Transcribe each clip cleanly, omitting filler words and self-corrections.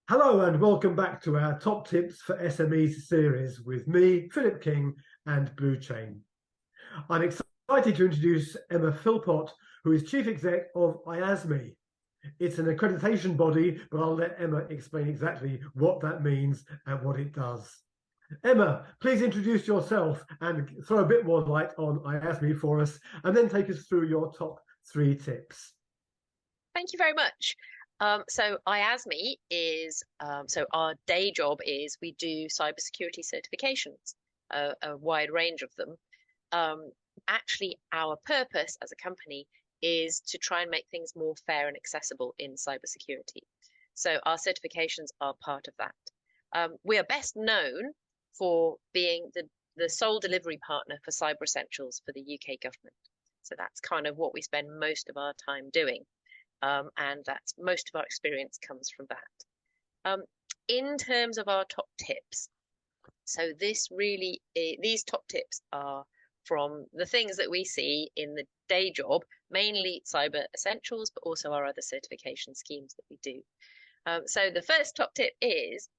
Hello and welcome back to our Top Tips for SMEs series with me, Philip King, and Blue Chain. I'm excited to introduce Emma Philpott, who is Chief Exec of IASME. It's an accreditation body, but I'll let Emma explain exactly what that means and what it does. Emma, please introduce yourself and throw a bit more light on IASME for us, and then take us through your top 3 tips. Thank you very much. So IASME is so our day job is we do cybersecurity certifications, a wide range of them. Actually, our purpose as a company is to try and make things more fair and accessible in cybersecurity. So our certifications are part of that. We are best known for being the sole delivery partner for Cyber Essentials for the UK government. So that's kind of what we spend most of our time doing. And that's most of our experience comes from that. In terms of our top tips, so these top tips are from the things that we see in the day job, mainly Cyber Essentials, but also our other certification schemes that we do. So the first top tip is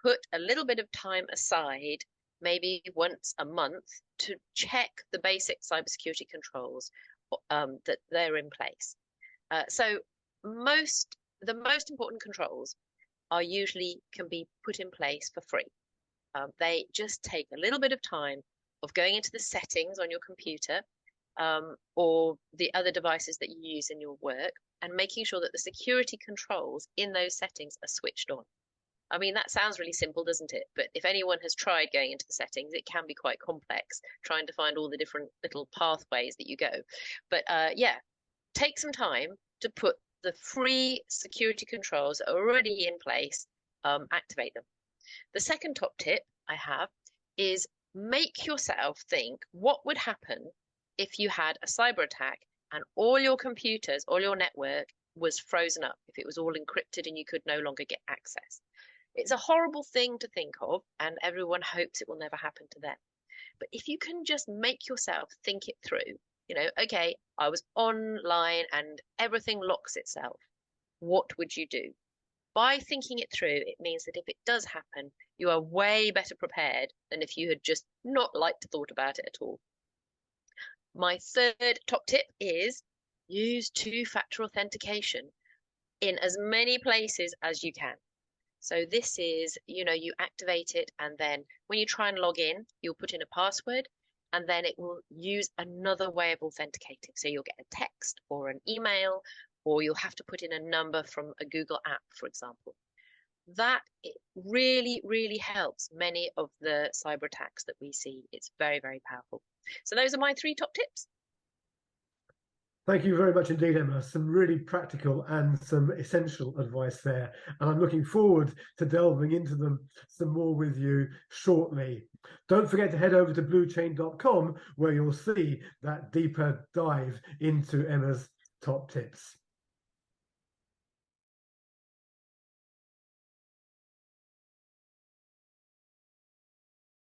put a little bit of time aside, maybe once a month, to check the basic cybersecurity controls that they're in place. So the most important controls are usually can be put in place for free. They just take a little bit of time of going into the settings on your computer or the other devices that you use in your work and making sure that the security controls in those settings are switched on. I mean, that sounds really simple, doesn't it? But if anyone has tried going into the settings, it can be quite complex trying to find all the different little pathways that you go. But yeah, take some time to put the free security controls that are already in place, activate them. The second top tip I have is make yourself think what would happen if you had a cyber attack and all your computers, all your network was frozen up, if it was all encrypted and you could no longer get access. It's a horrible thing to think of, and everyone hopes it will never happen to them. But if you can just make yourself think it through, okay, I was online and everything locks itself. What would you do? By thinking it through, it means that if it does happen, you are way better prepared than if you had just not thought about it at all. My third top tip is use two-factor authentication in as many places as you can. So this is, you activate it, and then when you try and log in, you'll put in a password, and then it will use another way of authenticating. So you'll get a text or an email, or you'll have to put in a number from a Google app, for example. That really, really helps many of the cyber attacks that we see. It's very, very powerful. So those are my 3 top tips. Thank you very much indeed, Emma. Some really practical and some essential advice there. And I'm looking forward to delving into them some more with you shortly. Don't forget to head over to bluechain.com where you'll see that deeper dive into Emma's top tips.